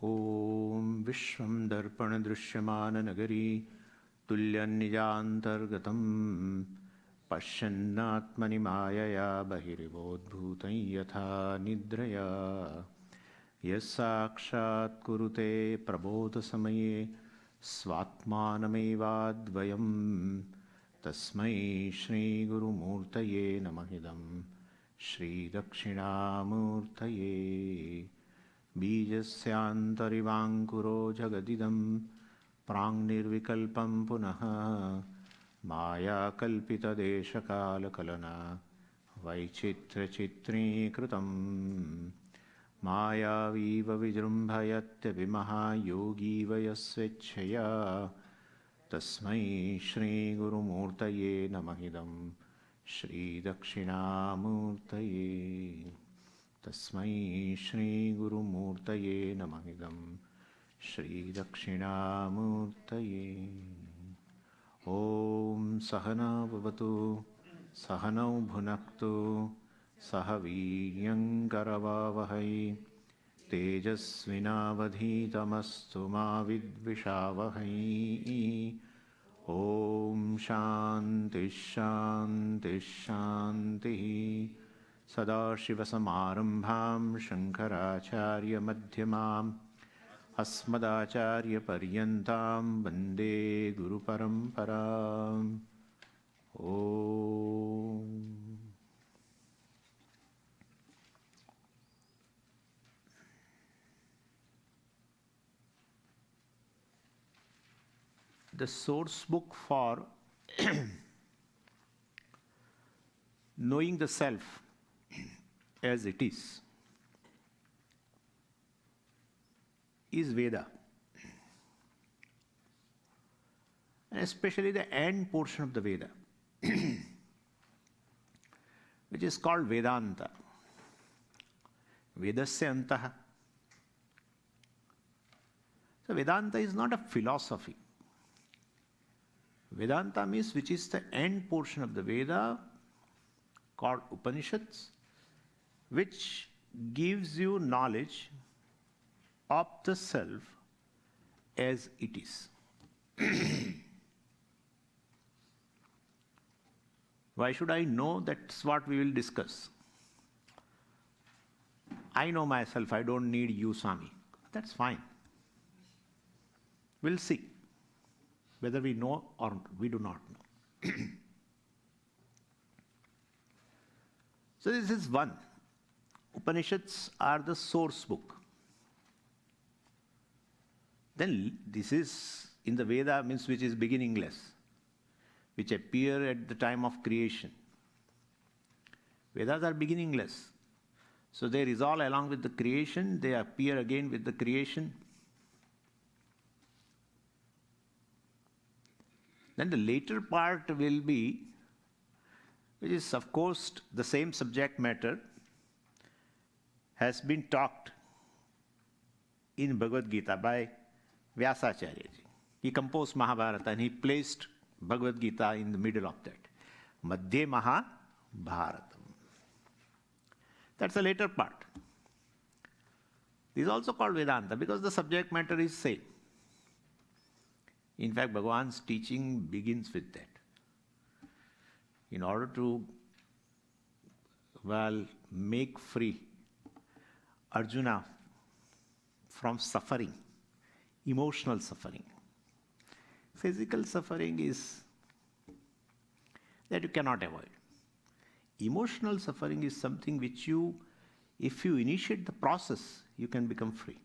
Om Vishwam Darpana Drishyamana Nagari Tulyannijantargatam Pashyannatmani Mayaya Bahiribodbhutam Yatha Nidraya Yasakshat Kurute Prabodha Samaye Svatmanamevadvayam Tasmai Shri Guru Murtaye Namahidam Shri Dakshinamurtaye Bijasyantarivangkuro Jagadidam Prangnirvikalpam Punaha Maya Kalpita Deshakala Kalana Vaichitra Chitri Krutam Maya Viva Vijrumbhayatya Vimaha Yogi Vayasvechaya Tasmai Shri Guru Murtaye Namahidam Shri Dakshinamurtaye Tasmai Shri Guru Murtaye Namahidam Shri Dakshinamurtaye Om Sahana Bhavatu Sahanau Bhunaktu Sahaviryam Karavavahai Tejasvinavadhitamastu ma vidvishavahai Om Shanti Shanti Shanti Sadashivasamarambham Shankaracharya Madhyamam Asmadacharya Paryantam Vande Guru Paramparam Om. The source book for knowing the self as it is Veda, and especially the end portion of the Veda, which is called Vedanta. Vedasya antaha. So Vedanta is not a philosophy. Vedanta means which is the end portion of the Veda called Upanishads, which gives you knowledge of the self as it is. Why should I know? That's what we will discuss. I know myself, I don't need you, Swami. That's fine. We'll see whether we know or we do not know. So this is one. Upanishads are the source book. Then this is in the Veda, means which is beginningless, which appear at the time of creation. Vedas are beginningless. So they resolve along with the creation, they appear again with the creation. Then the later part will be, which is of course the same subject matter, has been talked in Bhagavad Gita by Ācārya Ji. He composed Mahabharata and he placed Bhagavad Gita in the middle of that. Madhye Mahabharatam. That's the later part. This is also called Vedanta because the subject matter is same. In fact, Bhagavan's teaching begins with that. In order to, make free Arjuna from suffering, emotional suffering. Physical suffering is that you cannot avoid. Emotional suffering is something which you, if you initiate the process, you can become free.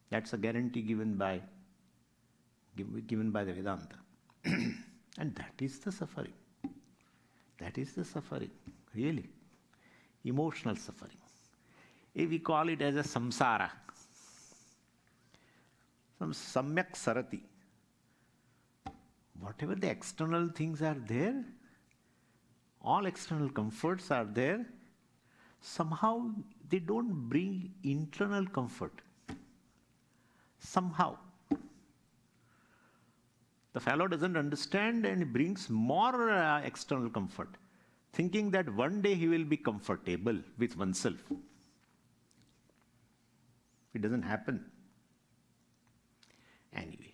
That's a guarantee given by the Vedanta. And that is the suffering. That is the suffering, really. Emotional suffering. If we call it as a samsara, some samyak sarati. Whatever the external things are there, all external comforts are there, somehow they don't bring internal comfort. Somehow. The fellow doesn't understand and brings more external comfort, thinking that one day he will be comfortable with oneself. It doesn't happen. Anyway.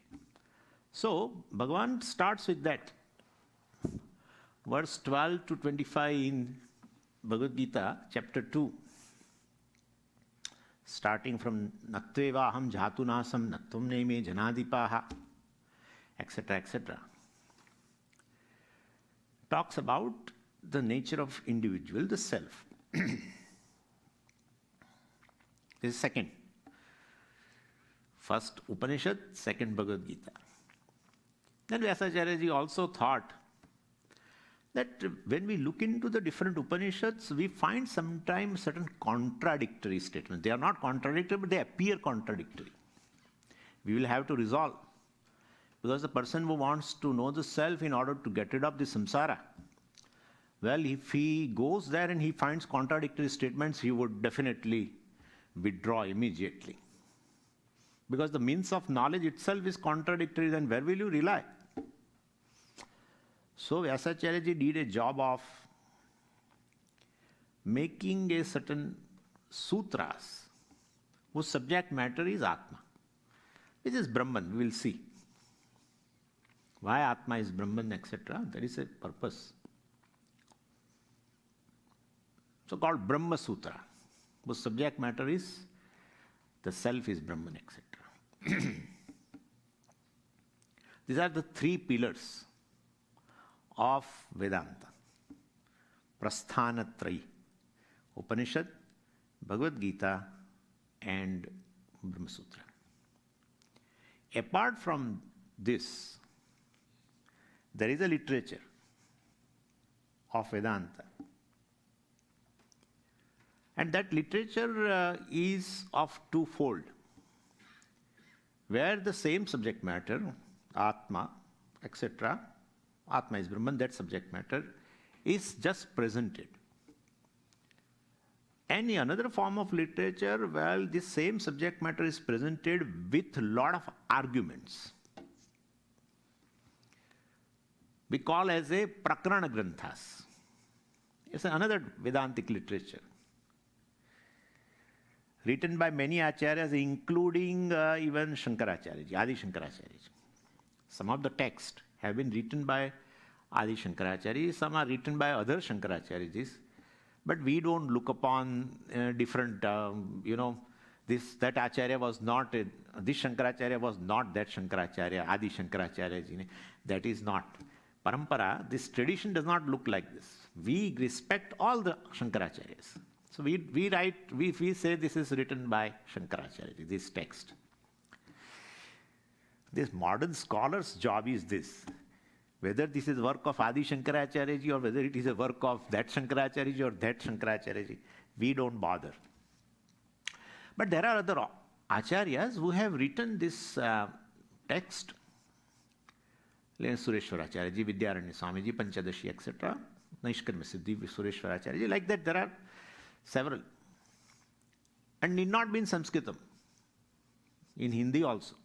So, Bhagavan starts with that. Verse 12 to 25 in Bhagavad Gita, chapter 2. Starting from Natvevaham Jhatunasam Natvam Neme Janadipaha, etc., etc. Talks about the nature of individual, the self. This is second. First Upanishad, second Bhagavad Gita. Then Vyasacharya ji also thought that when we look into the different Upanishads, we find sometimes certain contradictory statements. They are not contradictory, but they appear contradictory. We will have to resolve. Because the person who wants to know the self in order to get rid of the samsara, well, if he goes there and he finds contradictory statements, he would definitely withdraw immediately. Because the means of knowledge itself is contradictory, then where will you rely? So Vyasacharya ji did a job of making a certain sutras whose subject matter is Atma, which is Brahman. We will see why Atma is Brahman, etc. There is a purpose. So called Brahma Sutra, whose subject matter is the self is Brahman, etc. These are the three pillars of Vedanta. Prasthanatrayi, Upanishad, Bhagavad Gita, and Brahma Sutra. Apart from this, there is a literature of Vedanta. And that literature is of twofold, where the same subject matter, Atma, etc., Atma is Brahman, that subject matter, is just presented. And in another form of literature, well, this same subject matter is presented with a lot of arguments. We call as a Prakarana Granthas. It's another Vedantic literature, written by many Acharyas, including even Shankaracharya, Adi Shankaracharya. Some of the texts have been written by Adi Shankaracharya, some are written by other Shankaracharya, but we don't look upon different, that Acharya was not, this Shankaracharya was not that Shankaracharya, Adi Shankaracharya, that is not. Parampara, this tradition does not look like this. We respect all the Shankaracharyas. So we say this is written by Shankaracharya, this text. This modern scholar's job is this. Whether this is work of Adi Shankaracharya ji or whether it is a work of that Shankaracharya ji or that Shankaracharya ji, we don't bother. But there are other Acharyas who have written this text. Sureshwaracharya ji, Vidyaranya Swami ji, Panchadashi, etc. Naishkarma Siddhi, Sureshwaracharya ji. Like that, there are several. And need not be in Sanskritam. In Hindi also.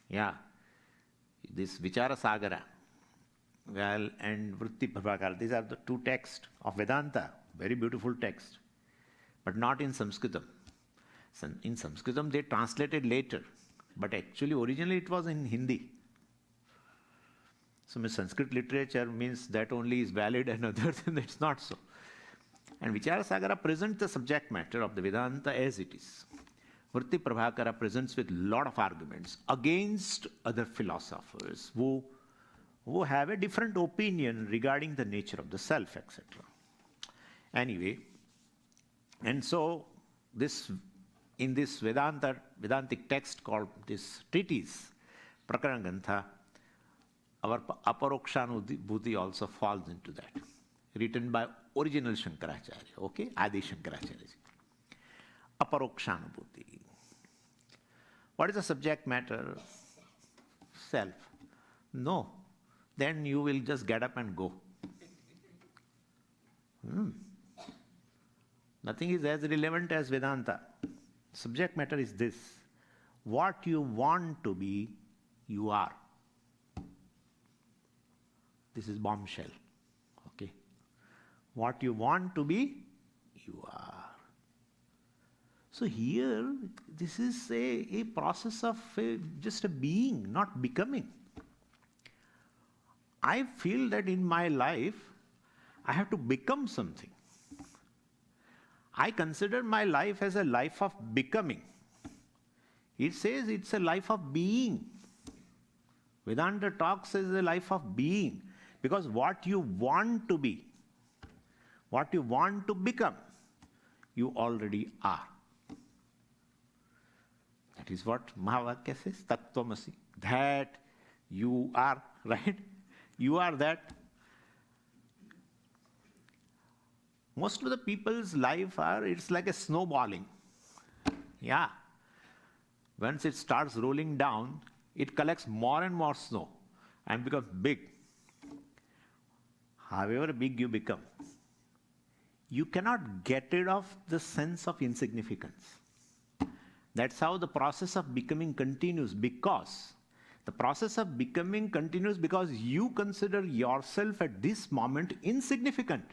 Yeah. This Vichara Sagara, well, and Vritti Prabhakara, these are the two texts of Vedanta. Very beautiful text. But not in Sanskritam. In Sanskritam they translated later. But actually, originally it was in Hindi. So Sanskrit literature means that only is valid and other than that it's not so. And Vicharasagara presents the subject matter of the Vedanta as it is. Vritti Prabhakara presents with a lot of arguments against other philosophers who have a different opinion regarding the nature of the self, etc. Anyway, and so in this Vedantic text called this treatise, Prakarana Grantha, our Aparokṣānubhūti also falls into that, written by original Shankaracharya, okay, Adi Shankaracharya. Aparokṣānubhūti. What is the subject matter? Self. No. Then you will just get up and go. Nothing is as relevant as Vedanta. Subject matter is this. What you want to be, you are. This is bombshell. Okay. What you want to be, you are. So here, this is a process of just a being, not becoming. I feel that in my life, I have to become something. I consider my life as a life of becoming. It says it's a life of being. Vedanta talks as a life of being, because what you want to be, what you want to become, you already are. That is what Mahavakya says, Tattvamasi. That you are, right? You are that. Most of the people's life it's like a snowballing. Yeah. Once it starts rolling down, it collects more and more snow and becomes big. However big you become, you cannot get rid of the sense of insignificance. That's how the process of becoming continues, because the process of becoming continues because you consider yourself at this moment insignificant.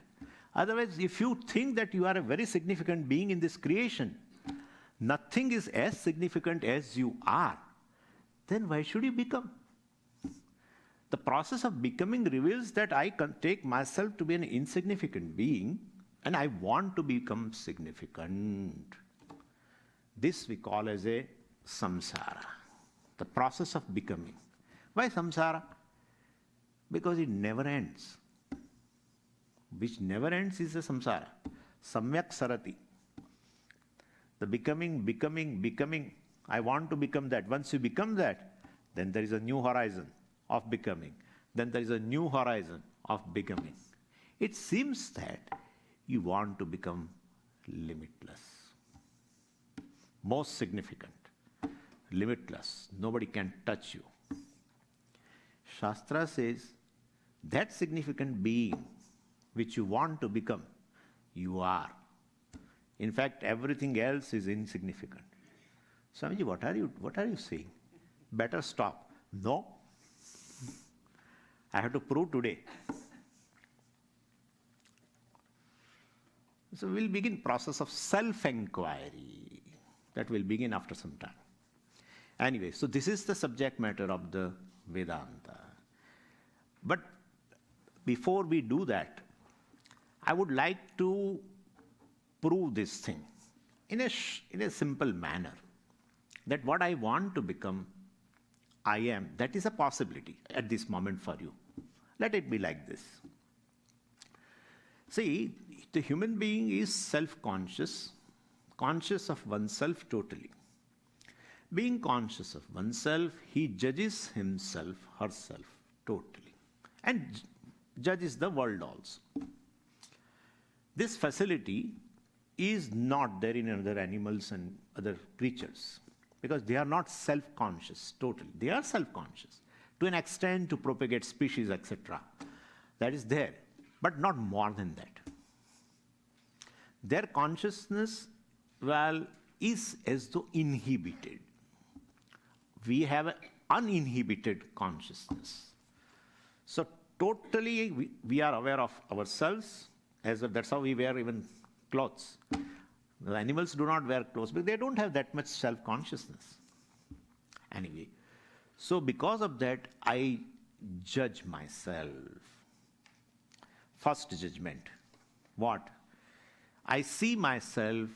Otherwise, if you think that you are a very significant being in this creation, nothing is as significant as you are, then why should you become? The process of becoming reveals that I can take myself to be an insignificant being and I want to become significant. This we call as a samsara, the process of becoming. Why samsara? Because it never ends. Which never ends is the samsara. Samyak sarati. The becoming. I want to become that. Once you become that, then there is a new horizon of becoming. Then there is a new horizon of becoming. It seems that you want to become limitless. Most significant. Limitless. Nobody can touch you. Shastra says that significant being which you want to become, you are. In fact, everything else is insignificant. Swamiji, what are you saying? Better stop. No. I have to prove today. So we'll begin process of self-enquiry. That will begin after some time. Anyway, so this is the subject matter of the Vedanta. But before we do that, I would like to prove this thing in a simple manner, that what I want to become, I am. That is a possibility at this moment for you. Let it be like this. See, the human being is self-conscious, conscious of oneself totally. Being conscious of oneself, he judges himself, herself totally, and judges the world also. This facility is not there in other animals and other creatures, because they are not self-conscious totally. They are self-conscious to an extent to propagate species, etc. That is there, but not more than that. Their consciousness, is as though inhibited. We have an uninhibited consciousness. So totally we are aware of ourselves, as well. That's how we wear even clothes. The animals do not wear clothes because they don't have that much self-consciousness. Anyway, so because of that, I judge myself. First judgment. What? I see myself,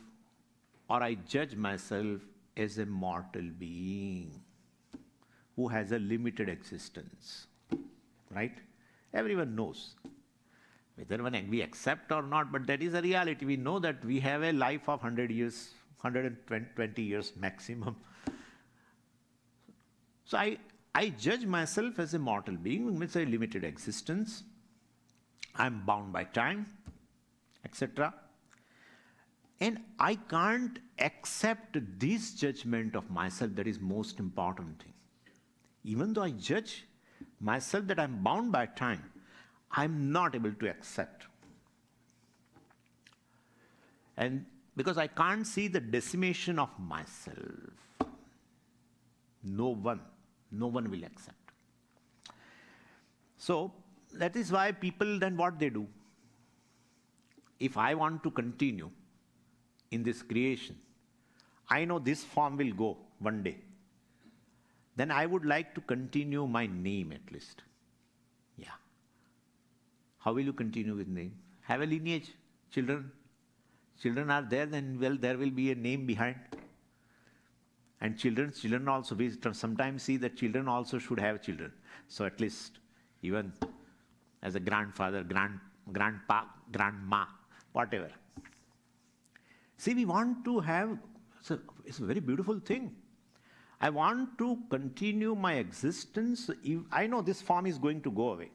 or I judge myself as a mortal being who has a limited existence. Right? Everyone knows. Whether we accept or not, but that is a reality. We know that we have a life of 100 years, 120 years maximum. So I judge myself as a mortal being with a limited existence. I'm bound by time, etc. And I can't accept this judgment of myself. That is most important thing. Even though I judge myself that I'm bound by time, I'm not able to accept. And because I can't see the decimation of myself, no one will accept. So that is why people then what they do. If I want to continue in this creation, I know this form will go one day. Then I would like to continue my name at least. Yeah. How will you continue with name? Have a lineage, children. Children are there, then well, there will be a name behind. And children also, we sometimes see that children also should have children. So at least even as a grandfather, grandpa, grandma, whatever. See, we want to have, it's a very beautiful thing. I want to continue my existence. I know this form is going to go away.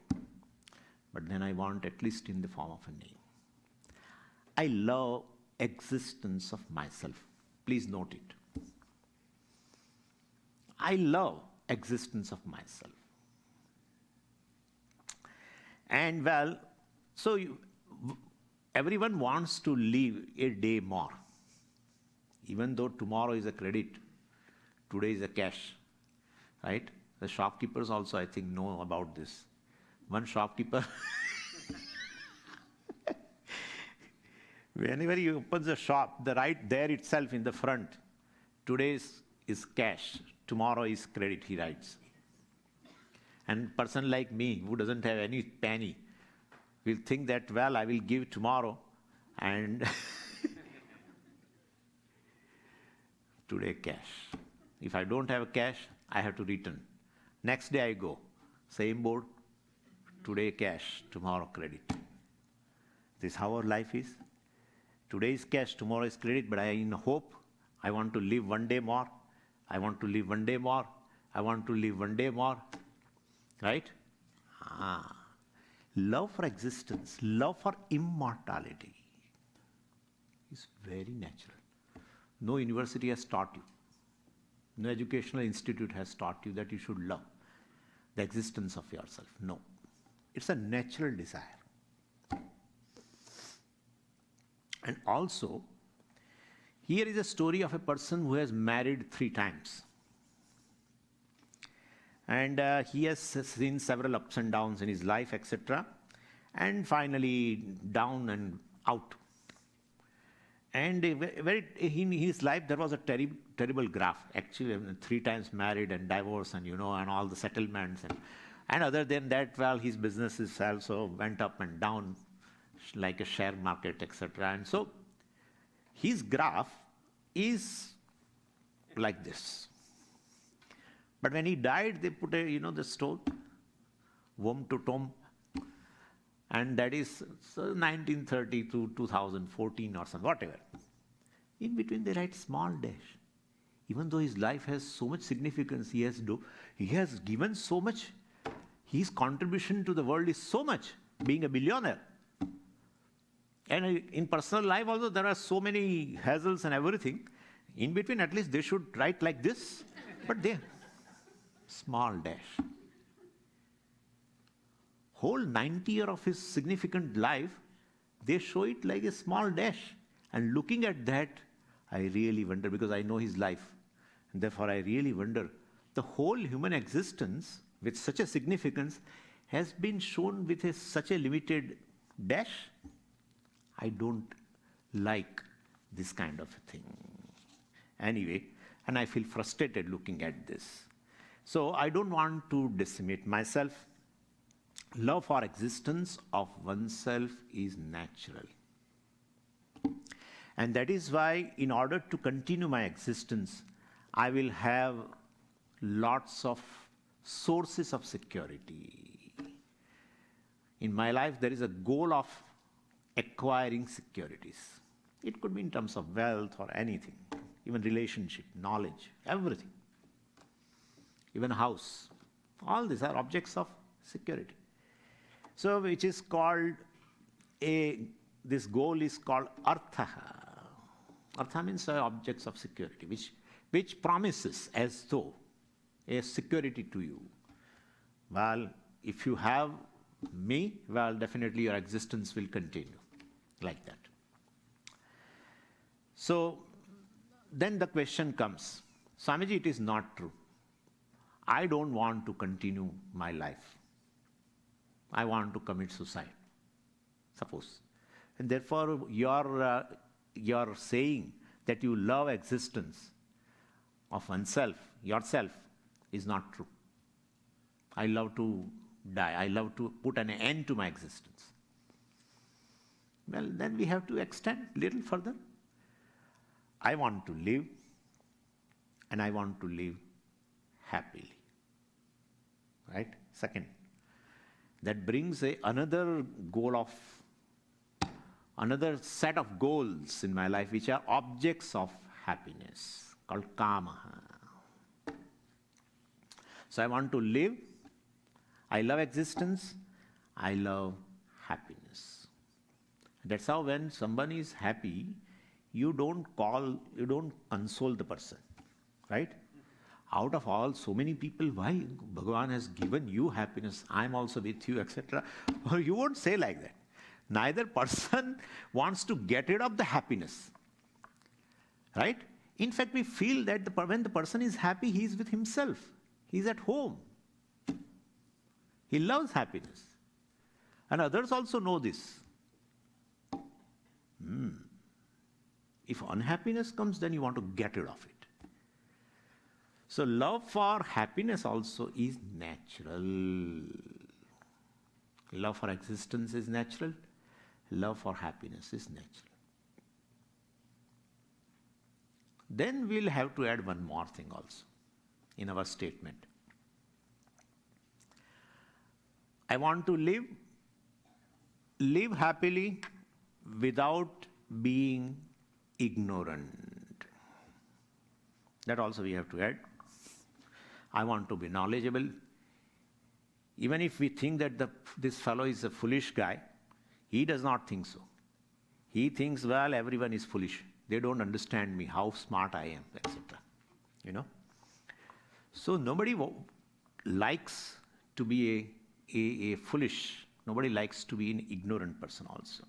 But then I want at least in the form of a name. I love existence of myself. Please note it. I love existence of myself. And well, so everyone wants to live a day more. Even though tomorrow is a credit, today is a cash, right? The shopkeepers also, I think, know about this. One shopkeeper, whenever he opens a shop, the right there itself in the front, today is cash, tomorrow is credit, he writes. And person like me, who doesn't have any penny, will think that, well, I will give tomorrow, and today cash. If I don't have cash, I have to return. Next day I go, same board, today cash, tomorrow credit. This is how our life is. Today is cash, tomorrow is credit, but I in hope, I want to live one day more. I want to live one day more. I want to live one day more. Right? Love for existence, love for immortality is very natural. No university has taught you. No educational institute has taught you that you should love the existence of yourself. No. It's a natural desire. And also, here is a story of a person who has married 3 times. And he has seen several ups and downs in his life, etc. And finally, down and out. And in his life, there was a terrible graph. Actually, 3 times married and divorced and, and all the settlements. And other than that, well, his businesses also went up and down like a share market, etc. And so, his graph is like this. But when he died, they put the stone, womb to tomb. And that is 1930 to 2014 or something, whatever. In between they write small dash. Even though his life has so much significance, he has given so much, his contribution to the world is so much, being a billionaire. And in personal life also there are so many hassles and everything. In between at least they should write like this, but they small dash. Whole 90 years of his significant life, they show it like a small dash. And looking at that, I really wonder, because I know his life. And therefore, I really wonder, the whole human existence with such a significance has been shown with such a limited dash. I don't like this kind of a thing. Anyway, and I feel frustrated looking at this. So I don't want to decimate myself. Love for existence of oneself is natural. And that is why, in order to continue my existence, I will have lots of sources of security. In my life, there is a goal of acquiring securities. It could be in terms of wealth or anything, even relationship, knowledge, everything. Even a house. All these are objects of security. So, which is called this goal is called artha. Artha means objects of security, which promises as though a security to you. Well, if you have me, well, definitely your existence will continue like that. So, then the question comes, Swamiji, it is not true. I don't want to continue my life. I want to commit suicide, suppose. And therefore, you're saying that you love existence of oneself, yourself, is not true. I love to die. I love to put an end to my existence. Well, then we have to extend a little further. I want to live, and I want to live happily. Right? Second, that brings another set of goals in my life, which are objects of happiness, called kama. So I want to live, I love existence, I love happiness. That's how when someone is happy, you don't console the person, right? Out of all so many people, why Bhagavan has given you happiness, I'm also with you, etc. Or you won't say like that. Neither person wants to get rid of the happiness, right? In fact, we feel that when the person is happy, he is with himself. He is at home. He loves happiness. And others also know this. If unhappiness comes, then you want to get rid of it. So love for happiness also is natural. Love for existence is natural. Love for happiness is natural. Then we'll have to add one more thing also in our statement. I want to live happily without being ignorant. That also we have to add. I want to be knowledgeable. Even if we think that this fellow is a foolish guy, he does not think so. He thinks, well, everyone is foolish. They don't understand me, how smart I am, etc. You know? So nobody likes to be a foolish, nobody likes to be an ignorant person also.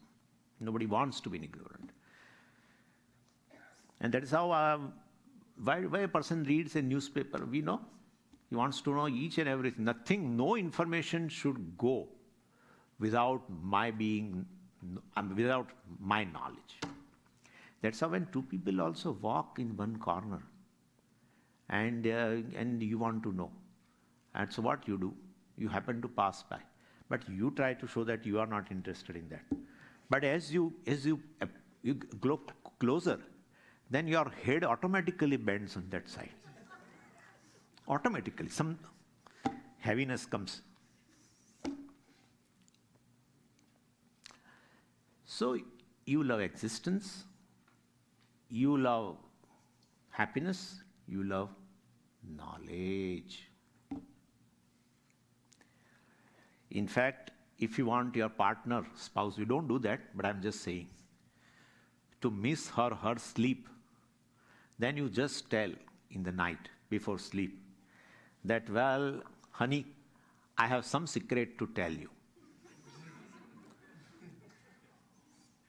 Nobody wants to be an ignorant. And that is how, why a person reads a newspaper, we know. He wants to know each and everything. No information should go without my knowledge. That's how when two people also walk in one corner, and you want to know, and so what you do, you happen to pass by, but you try to show that you are not interested in that. But as you go closer, then your head automatically bends on that side. Automatically, some heaviness comes. So you love existence, you love happiness, you love knowledge. In fact, if you want your partner, spouse, you don't do that, but I'm just saying, to miss her sleep, then you just tell in the night before sleep that, well, honey, I have some secret to tell you.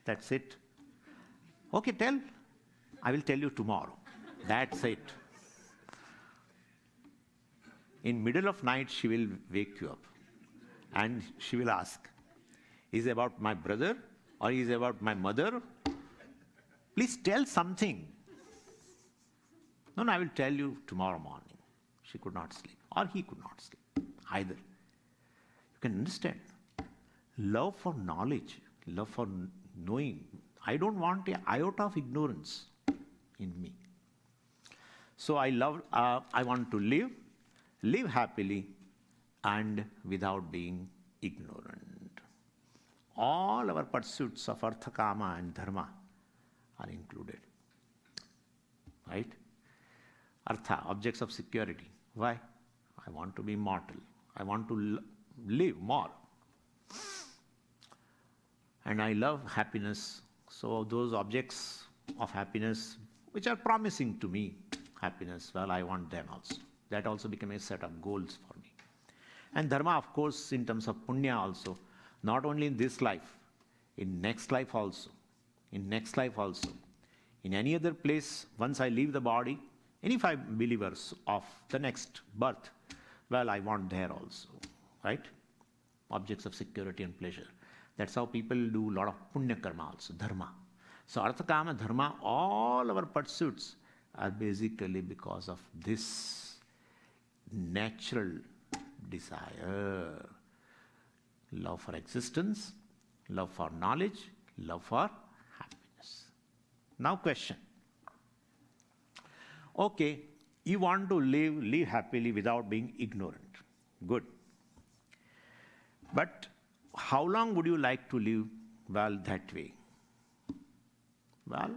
That's it. Okay, tell. I will tell you tomorrow. That's it. In middle of night, she will wake you up. And she will ask, is it about my brother or is it about my mother? Please tell something. No, I will tell you tomorrow morning. She could not sleep, or he could not sleep, either. You can understand. Love for knowledge, love for knowing. I don't want an iota of ignorance in me. So I want to live happily and without being ignorant. All our pursuits of artha, kama and dharma are included. Right? Artha, objects of security. Why? I want to be immortal. I want to live more. And I love happiness. So those objects of happiness, which are promising to me happiness, well, I want them also. That also became a set of goals for me. And dharma, of course, in terms of punya also, not only in this life, in next life also, in next life also, in any other place, once I leave the body, any 5 believers of the next birth, well, I want there also, right? Objects of security and pleasure. That's how people do a lot of punya karma also, dharma. So artha, kama, dharma, all our pursuits are basically because of this natural desire. Love for existence, love for knowledge, love for happiness. Now question. Okay, you want to live happily without being ignorant. Good. But how long would you like to live, well, that way? Well,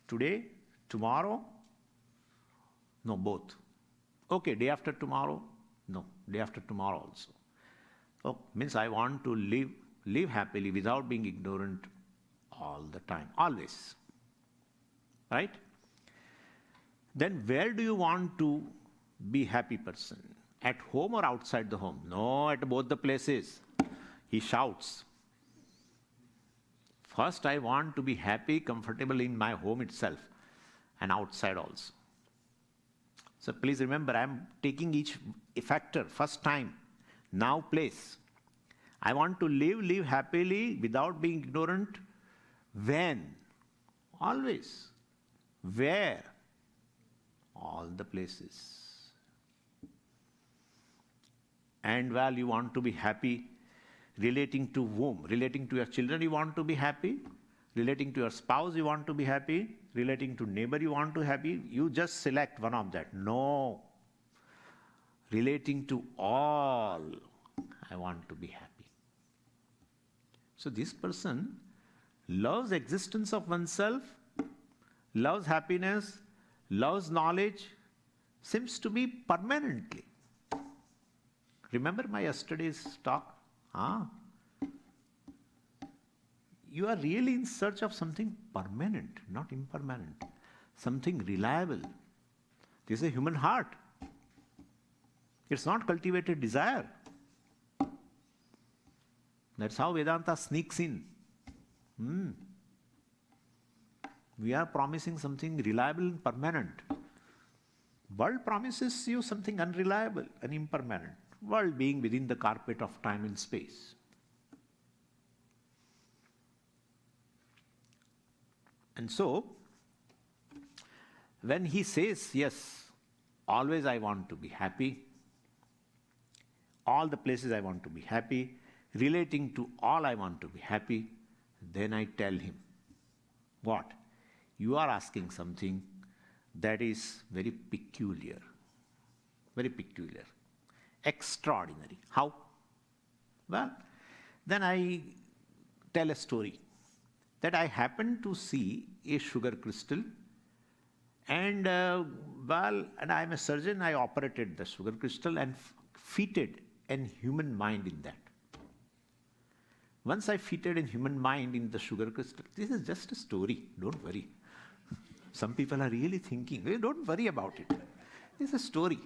today, tomorrow? No, both. Okay, day after tomorrow? No, day after tomorrow also. Oh, means I want to live happily without being ignorant all the time, always. Right? Then where do you want to be happy person? At home or outside the home? No, at both the places. He shouts. First, I want to be happy, comfortable in my home itself and outside also. So please remember, I am taking each factor first time, now place. I want to live happily without being ignorant. When? Always. Where? All the places. And while you want to be happy, relating to whom? Relating to your children, you want to be happy. Relating to your spouse, you want to be happy. Relating to neighbor, you want to be happy. You just select one of that. No. Relating to all, I want to be happy. So this person loves existence of oneself, loves happiness, loves knowledge, seems to be permanently. Remember my yesterday's talk? You are really in search of something permanent, not impermanent. Something reliable. This is a human heart. It's not cultivated desire. That's how Vedanta sneaks in. We are promising something reliable and permanent. World promises you something unreliable and impermanent. World being within the carpet of time and space. And so, when he says, yes, always I want to be happy, all the places I want to be happy, relating to all I want to be happy, then I tell him, what? You are asking something that is very peculiar, extraordinary. How? Well, then I tell a story that I happened to see a sugar crystal and and I am a surgeon, I operated the sugar crystal and fitted a human mind in that. Once I fitted a human mind in the sugar crystal, this is just a story, don't worry. Some people are really thinking, hey, don't worry about it. This is a story.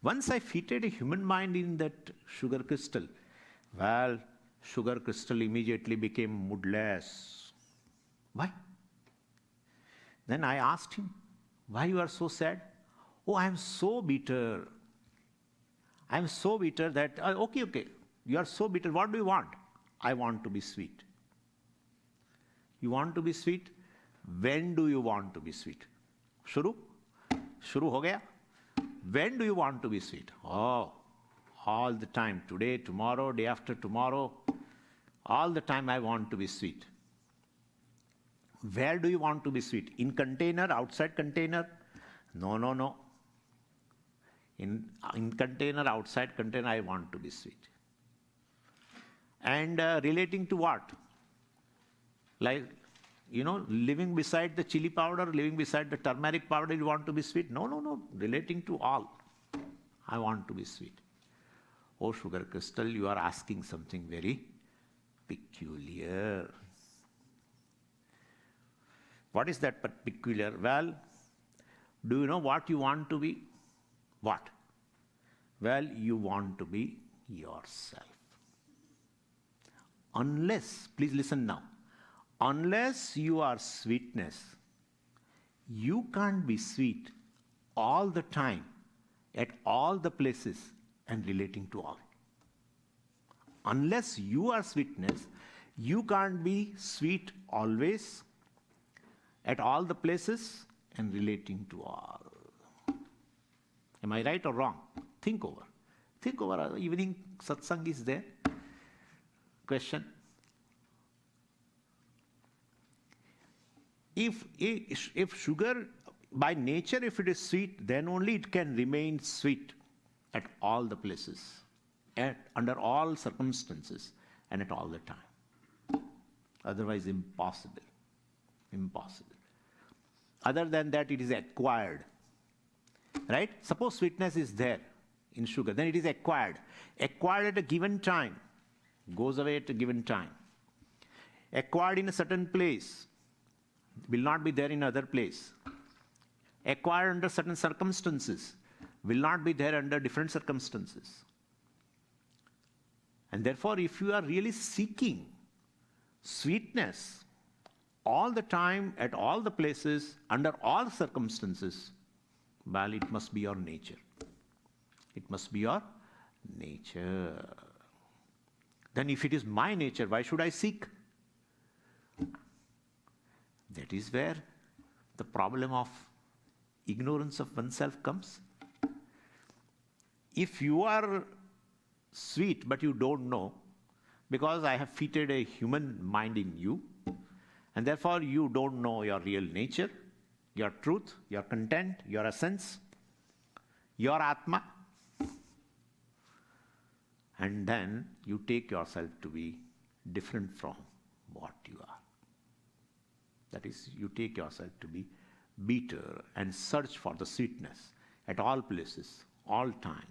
Once I fitted a human mind in that sugar crystal, well, sugar crystal immediately became moodless. Why? Then I asked him, why you are so sad? Oh, I am so bitter. I am so bitter that, okay, you are so bitter. What do you want? I want to be sweet. You want to be sweet? When do you want to be sweet? Shuru ho gaya? When do you want to be sweet? Oh, all the time. Today, tomorrow, day after tomorrow. All the time I want to be sweet. Where do you want to be sweet? In container, outside container? No. In container, outside container, I want to be sweet. And relating to what? Like, living beside the chili powder, living beside the turmeric powder, you want to be sweet? No. Relating to all, I want to be sweet. Oh, sugar crystal, you are asking something very peculiar. What is that peculiar? Well, do you know what you want to be? What? Well, you want to be yourself. Unless, please listen now, unless you are sweetness, you can't be sweet all the time, at all the places, and relating to all. Unless you are sweetness, You can't be sweet always, at all the places, and relating to all. Am I right or wrong? Think over. Think over. Evening satsang is there. Question. If sugar, by nature, if it is sweet, then only it can remain sweet at all the places, under all circumstances, and at all the time. Otherwise, impossible. Impossible. Other than that, it is acquired. Right? Suppose sweetness is there in sugar, then it is acquired. Acquired at a given time, goes away at a given time. Acquired in a certain place, will not be there in other place. Acquired under certain circumstances, will not be there under different circumstances. And therefore, if you are really seeking sweetness all the time, at all the places, under all circumstances, well, it must be your nature. It must be your nature. Then if it is my nature, why should I seek? That is where the problem of ignorance of oneself comes. If you are sweet but you don't know, because I have fitted a human mind in you, and therefore you don't know your real nature, your truth, your content, your essence, your Atma, and then you take yourself to be different from what you are. That is, you take yourself to be bitter and search for the sweetness at all places, all time,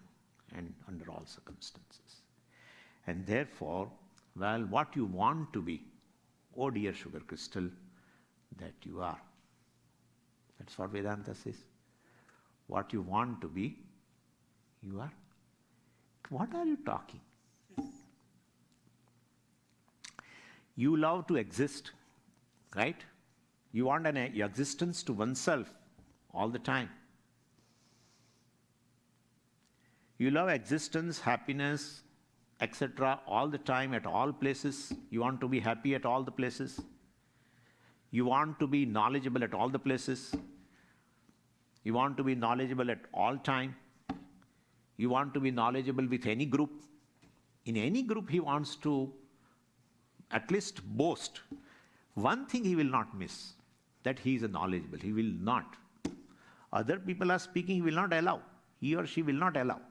and under all circumstances. And therefore, well, what you want to be, oh dear sugar crystal, that you are. That's what Vedanta says. What you want to be, you are. What are you talking? You love to exist, right? You want an existence to oneself all the time. You love existence, happiness, etc. all the time, at all places. You want to be happy at all the places. You want to be knowledgeable at all the places. You want to be knowledgeable at all time. You want to be knowledgeable with any group. In any group he wants to at least boast. One thing he will not miss, that he is a knowledgeable. He will not. Other people are speaking, he will not allow. He or she will not allow.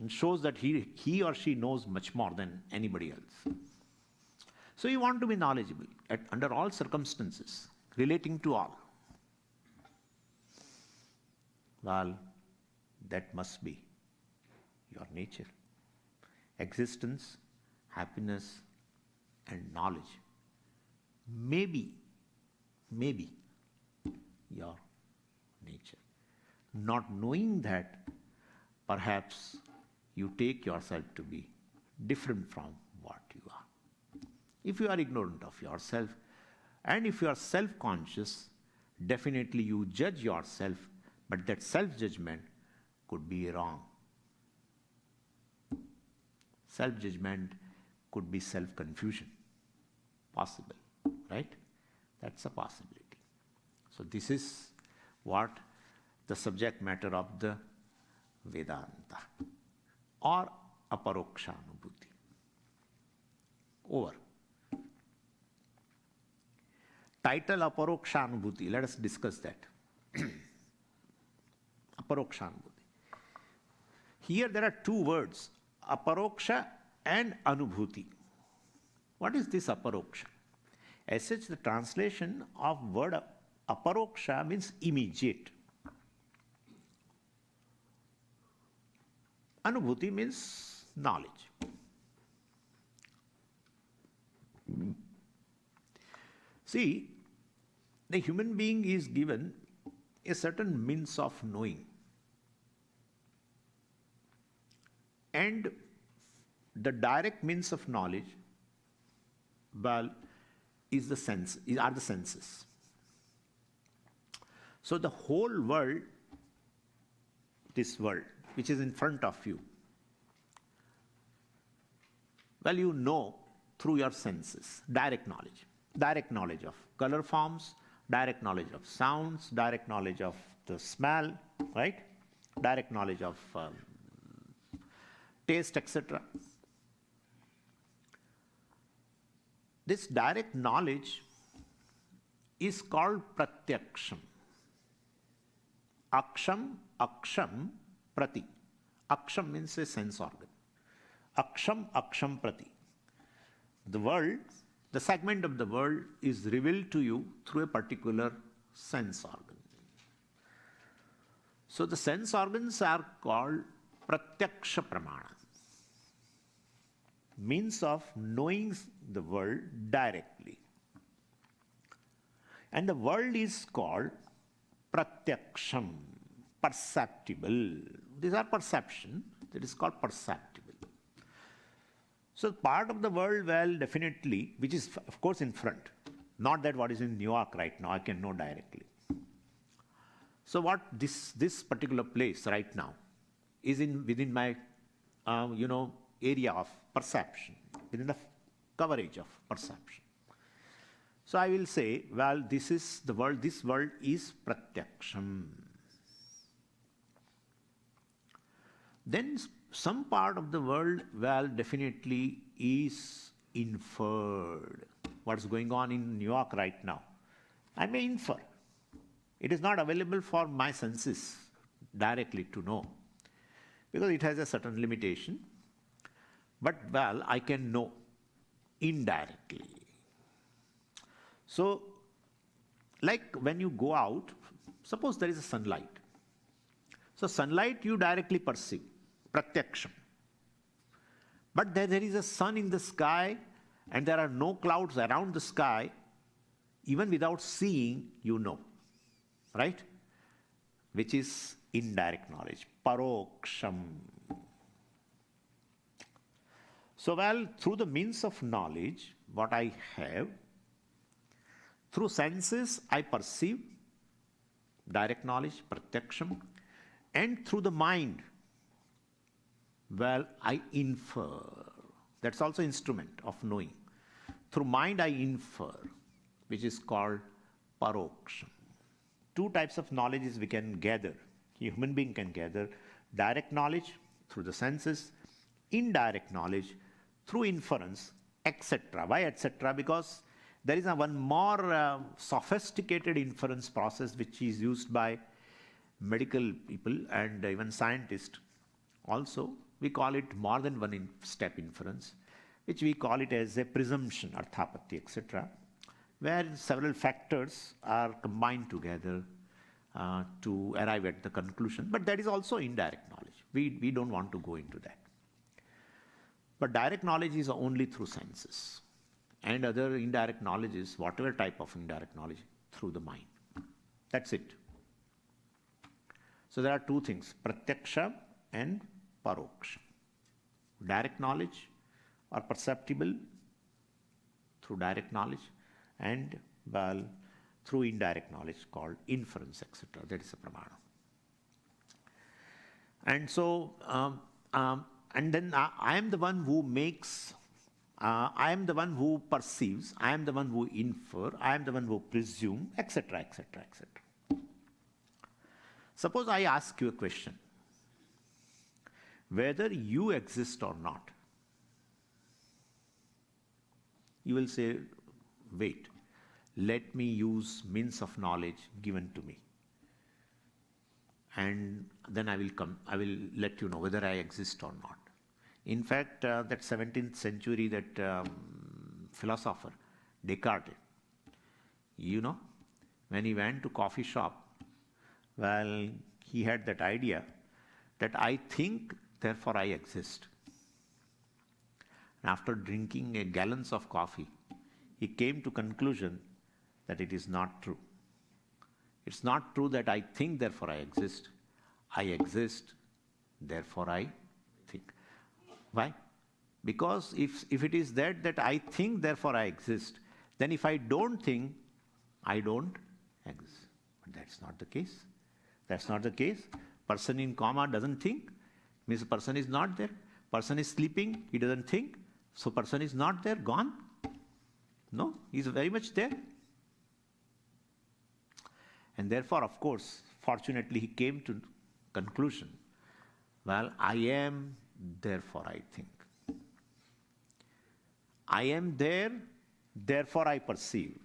It shows that he or she knows much more than anybody else. So you want to be knowledgeable under all circumstances, relating to all. Well, that must be your nature. Existence, happiness, and knowledge. Maybe your nature. Not knowing that, perhaps you take yourself to be different from what you are. If you are ignorant of yourself, and if you are self-conscious, definitely you judge yourself, but that self-judgment could be wrong. Self-judgment could be self-confusion. Possible, right? That's a possibility. So this is what the subject matter of the Vedanta or Aparokṣānubhūti. Over. Title Aparokṣānubhūti. Let us discuss that. Aparokṣānubhūti. Here there are two words, Aparoksha and Anubhuti. What is this Aparoksha? As such, the translation of word Aparoksha means immediate. Anubhuti means knowledge. See, the human being is given a certain means of knowing. And the direct means of knowledge, well, is the sense, are the senses. So the whole world, this world, which is in front of you, well, you know through your senses, direct knowledge. Direct knowledge of color forms, direct knowledge of sounds, direct knowledge of the smell, right? Direct knowledge of taste, etc. This direct knowledge is called pratyaksham. Aksham, prati. Aksham means a sense organ. Aksham, prati. The world, the segment of the world is revealed to you through a particular sense organ. So the sense organs are called pratyaksha pramana. Means of knowing the world directly. And the world is called pratyaksham, perceptible. These are perception, that is called perceptible. So part of the world, well, definitely, which is of course in front, not that what is in New York right now, I can know directly. So what this particular place right now is within my, area of perception, within the coverage of perception. So I will say, well, this is the world, this world is pratyaksham. Then some part of the world, well, definitely is inferred. What's going on in New York right now? I may infer. It is not available for my senses directly to know, because it has a certain limitation. But, well, I can know indirectly. So, like when you go out, suppose there is a sunlight. So sunlight you directly perceive, pratyaksham. But there is a sun in the sky and there are no clouds around the sky, even without seeing, you know, right? Which is indirect knowledge, paroksham. So, well, through the means of knowledge, what I have, through senses I perceive, direct knowledge, pratyaksham, and through the mind, well, I infer. That's also instrument of knowing. Through mind I infer, which is called paroksham. Two types of knowledges we can gather. A human being can gather direct knowledge through the senses, indirect knowledge through inference, etc. Why etc.? Because there is one more sophisticated inference process which is used by medical people and even scientists. Also, we call it more than one step inference, which we call it as a presumption, arthapatti, etc., where several factors are combined together to arrive at the conclusion. But that is also indirect knowledge. We don't want to go into that. But direct knowledge is only through senses. And other indirect knowledge is whatever type of indirect knowledge through the mind. That's it. So there are two things, pratyaksha and paroksha. Direct knowledge are perceptible through direct knowledge, and, well, through indirect knowledge called inference, etc. That is a pramana. And so, and then I am the one who makes, I am the one who perceives, I am the one who infer, I am the one who presume, etc., etc., etc. Suppose I ask you a question, whether you exist or not. You will say, wait, let me use means of knowledge given to me. And then I will let you know whether I exist or not. In fact, that 17th century, that philosopher, Descartes, you know, when he went to coffee shop, well, he had that idea that I think, therefore I exist. And after drinking gallons of coffee, he came to conclusion that it is not true. It's not true that I think, therefore I exist. I exist, therefore I think. Why? Because if it is that I think, therefore I exist, then if I don't think, I don't exist. But that's not the case. That's not the case. Person in coma doesn't think, means the person is not there. Person is sleeping, he doesn't think. So person is not there, gone? No, he is very much there. And therefore, of course, fortunately he came to conclusion, well, I am, therefore I think. I am there, therefore I perceive.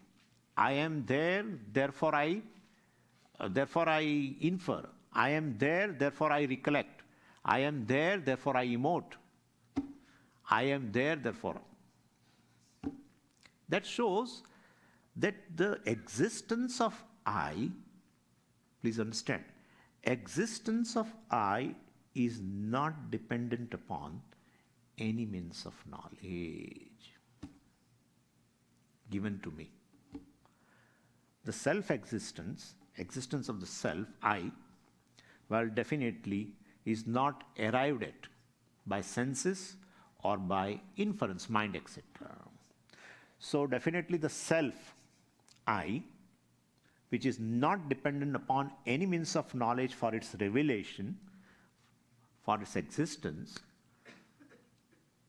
I am there, therefore I infer. I am there, therefore I recollect. I am there, therefore I emote. I am there, therefore. That shows that the existence of I, please understand, existence of I is not dependent upon any means of knowledge given to me. The self-existence, existence of the self, I, well, definitely is not arrived at by senses or by inference, mind, etc. So definitely the self, I, which is not dependent upon any means of knowledge for its revelation, for its existence,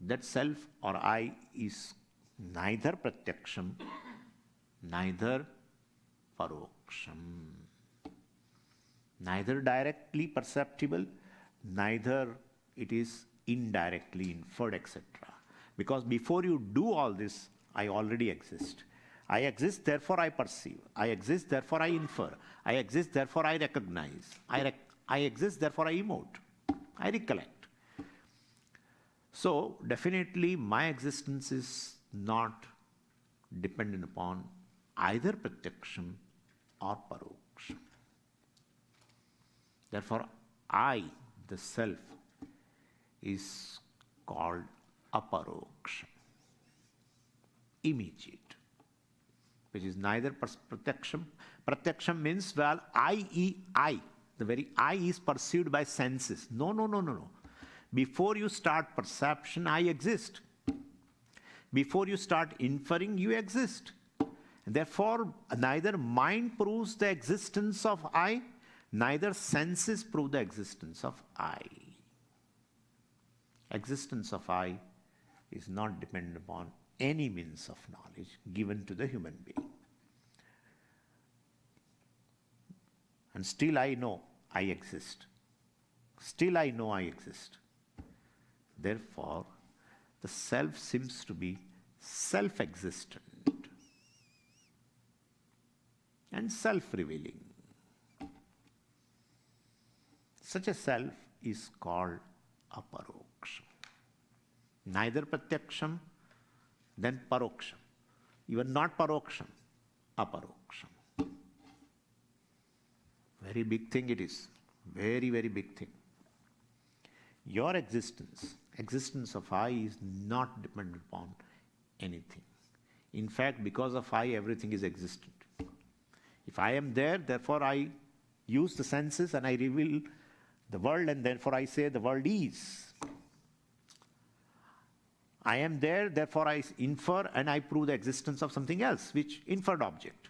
that self or I is neither pratyaksham, neither paroksham, neither directly perceptible, neither it is indirectly inferred, etc. Because before you do all this, I already exist. I exist, therefore I perceive. I exist, therefore I infer. I exist, therefore I recognize. I exist, therefore I emote. I recollect. So definitely my existence is not dependent upon either pratyaksham or paroksham. Therefore, I, the self, is called aparoksham, immediate, which is neither pratyaksham. Pratyaksham means, well, I, the very I is perceived by senses. No. Before you start perception, I exist. Before you start inferring, you exist. And therefore, neither mind proves the existence of I, neither senses prove the existence of I. Existence of I is not dependent upon any means of knowledge given to the human being. And still I know I exist. Still I know I exist. Therefore, the self seems to be self-existent and self-revealing. Such a self is called aparoksham. Neither pratyaksham, then paroksham. Even not paroksham, aparoksham. Very big thing it is. Very, very big thing. Your existence, existence of I, is not dependent upon anything. In fact, because of I, everything is existent. If I am there, therefore I use the senses and I reveal the world, and therefore I say the world is. I am there, therefore I infer and I prove the existence of something else, which inferred object.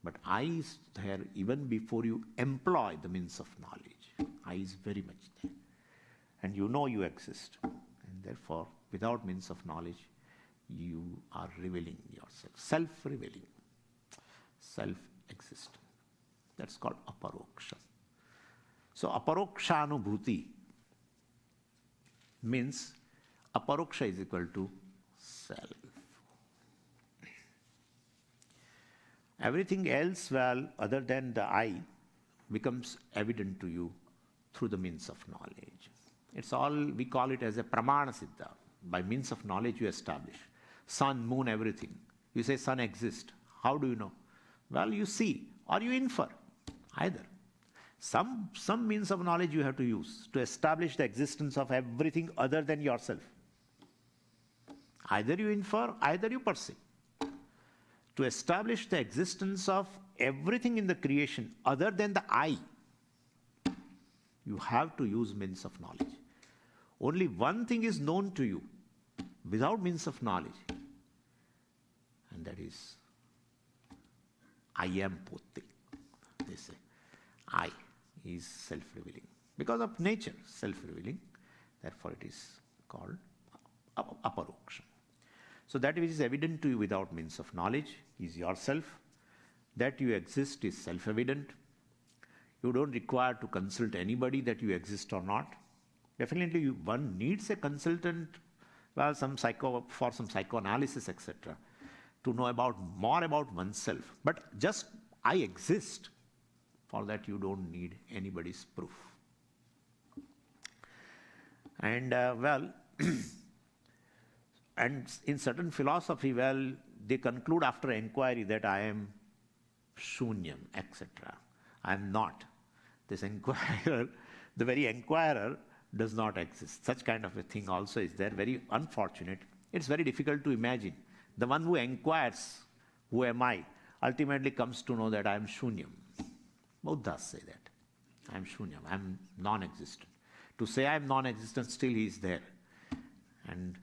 But I is there even before you employ the means of knowledge. I is very much there. And you know you exist. And therefore, without means of knowledge, you are revealing yourself. Self-revealing. Self-existent. That's called aparoksham. So Aparokṣānubhūti means aparoksha is equal to self. Everything else, well, other than the I, becomes evident to you through the means of knowledge. It's all, we call it as a pramana siddha. By means of knowledge you establish. Sun, moon, everything. You say sun exists. How do you know? Well, you see or you infer. Either. Some means of knowledge you have to use to establish the existence of everything other than yourself. Either you infer, either you perceive. To establish the existence of everything in the creation other than the I, you have to use means of knowledge. Only one thing is known to you without means of knowledge, and that is I am Potte. They say I is self-revealing. Because of nature, self-revealing, therefore it is called Aparokṣa. So that which is evident to you without means of knowledge is yourself. That you exist is self-evident. You don't require to consult anybody that you exist or not. Definitely one needs a consultant, well, for some psychoanalysis, etc., to know more about oneself. But just I exist, for that you don't need anybody's proof. And and in certain philosophy, they conclude after inquiry that I am shunyam, etc. I am not. This inquirer, the very inquirer does not exist. Such kind of a thing also is there, very unfortunate. It's very difficult to imagine. The one who inquires, who am I, ultimately comes to know that I am shunyam. Buddhas say that. I am shunyam, I am non-existent. To say I am non-existent, still he is there. And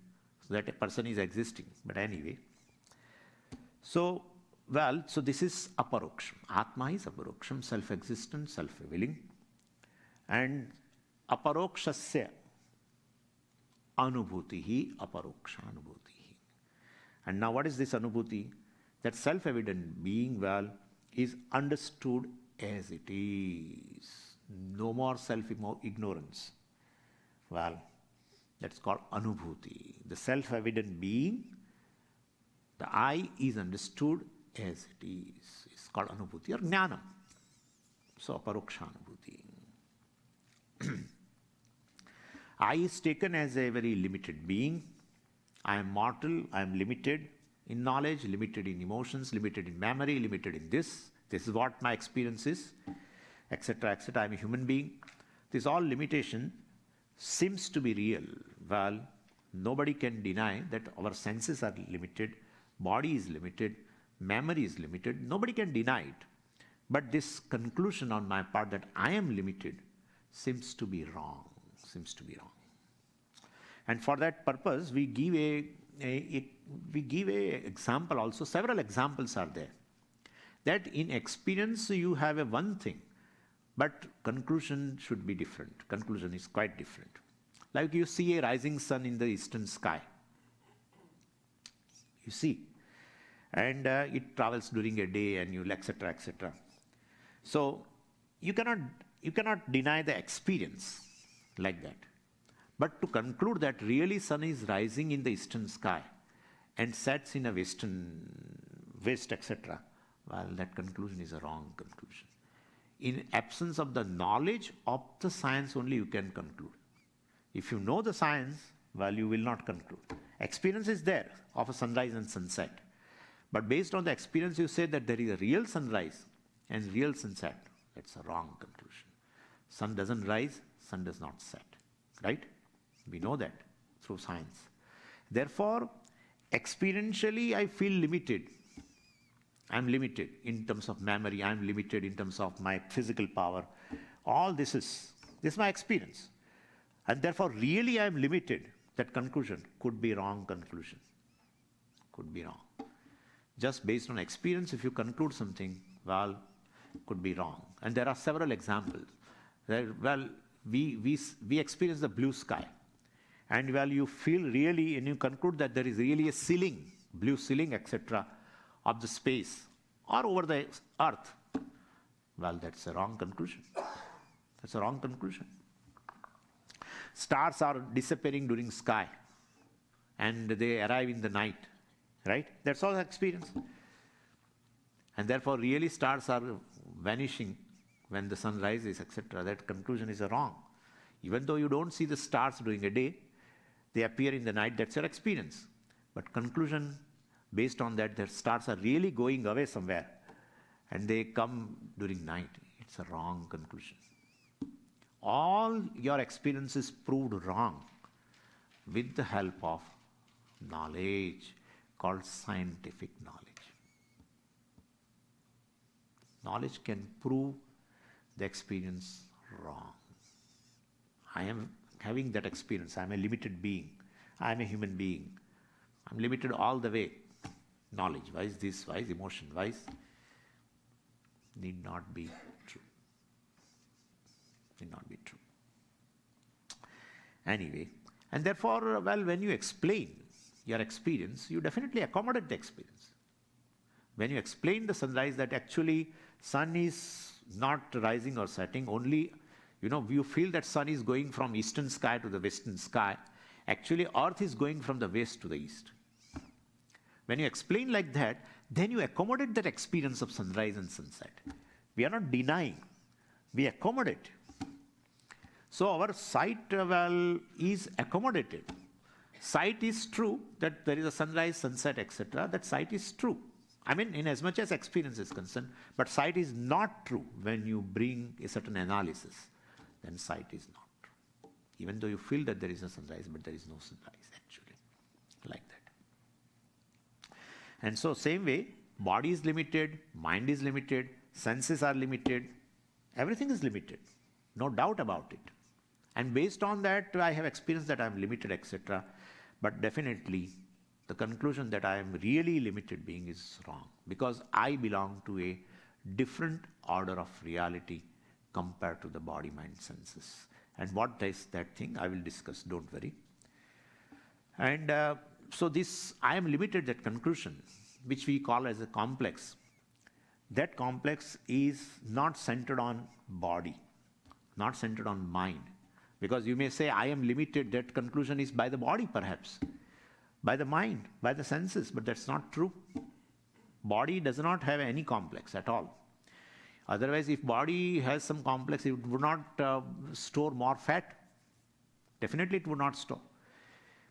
so that a person is existing. But anyway. So this is aparoksham. Atma is aparoksham, self-existent, self-willing. And aparokshasya anubhutihi aparokṣānubhūti. And now what is this anubhuti? That self-evident being, is understood as it is. No more self-ignorance. That's called anubhuti. The self-evident being, the I is understood as it is. It's called anubhuti or jnanam. So Aparokṣānubhūti. I is taken as a very limited being. I am mortal, I am limited in knowledge, limited in emotions, limited in memory, limited in this. This is what my experience is, etc., etc. I am a human being. This all limitation seems to be real. Nobody can deny that our senses are limited, body is limited, memory is limited. Nobody can deny it. But this conclusion on my part that I am limited seems to be wrong. And for that purpose, we give a example also. Several examples are there. That in experience you have a one thing, but conclusion should be different. Conclusion is quite different. Like you see a rising sun in the eastern sky. You see. And it travels during a day and you'll etc., etc. So you cannot deny the experience like that. But to conclude that really sun is rising in the eastern sky and sets in a west, etc., that conclusion is a wrong conclusion. In absence of the knowledge of the science only you can conclude. If you know the science, you will not conclude. Experience is there of a sunrise and sunset. But based on the experience you say that there is a real sunrise and real sunset. That's a wrong conclusion. Sun doesn't rise, sun does not set. Right? We know that through science. Therefore, experientially I feel limited. I'm limited in terms of memory. I'm limited in terms of my physical power. All this is my experience. And therefore, really I'm limited. That conclusion could be wrong conclusion. Could be wrong. Just based on experience, if you conclude something, could be wrong. And there are several examples. We experience the blue sky. And you feel really, and you conclude that there is really a ceiling, blue ceiling, etc., of the space or over the earth. That's a wrong conclusion. That's a wrong conclusion. Stars are disappearing during sky and they arrive in the night. Right? That's all experience. And therefore, really stars are vanishing when the sun rises, etc. That conclusion is wrong. Even though you don't see the stars during a day, they appear in the night. That's your experience. But conclusion based on that, the stars are really going away somewhere and they come during night. It's a wrong conclusion. All your experiences proved wrong with the help of knowledge called scientific knowledge. Knowledge can prove the experience wrong. I am having that experience. I am a limited being. I am a human being. I am limited all the way. Knowledge, wise this, wise emotion, wise, need not be true. Need not be true. Anyway, And therefore, well, when you explain your experience, you definitely accommodate the experience. When you explain the sunrise that actually sun is not rising or setting, only, you feel that sun is going from eastern sky to the western sky. Actually, earth is going from the west to the east. When you explain like that, then you accommodate that experience of sunrise and sunset. We are not denying, we accommodate. So our sight, is accommodated. Sight is true, that there is a sunrise, sunset, etc. That sight is true. I mean, in as much as experience is concerned, but sight is not true when you bring a certain analysis. Then sight is not true. Even though you feel that there is a sunrise, but there is no sunrise actually, like that. And so same way, body is limited, mind is limited, senses are limited, everything is limited, no doubt about it. And based on that, I have experienced that I am limited, etc. But definitely, the conclusion that I am really limited being is wrong, because I belong to a different order of reality compared to the body, mind, senses. And what is that thing, I will discuss, don't worry. And so this, I am limited, that conclusion, which we call as a complex, that complex is not centered on body, not centered on mind. Because you may say, I am limited, that conclusion is by the body perhaps, by the mind, by the senses, but that's not true. Body does not have any complex at all. Otherwise, if body has some complex, it would not store more fat. Definitely it would not store.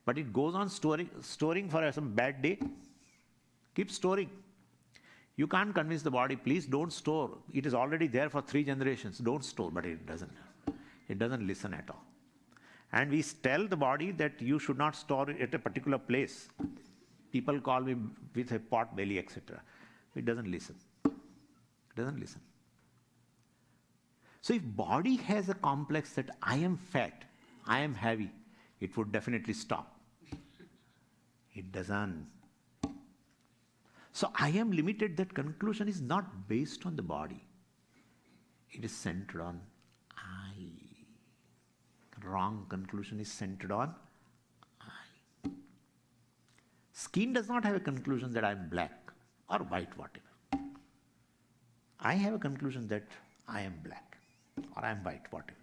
But it goes on storing for some bad day. Keep storing. You can't convince the body, please don't store. It is already there for 3 generations. Don't store, but it doesn't. It doesn't listen at all. And we tell the body that you should not store it at a particular place. People call me with a pot belly, etc. It doesn't listen. It doesn't listen. So if body has a complex that I am fat, I am heavy, it would definitely stop. It doesn't. So I am limited, that conclusion is not based on the body. It is centered on I. Wrong conclusion is centered on I. Skin does not have a conclusion that I am black or white, whatever. I have a conclusion that I am black or I am white, whatever.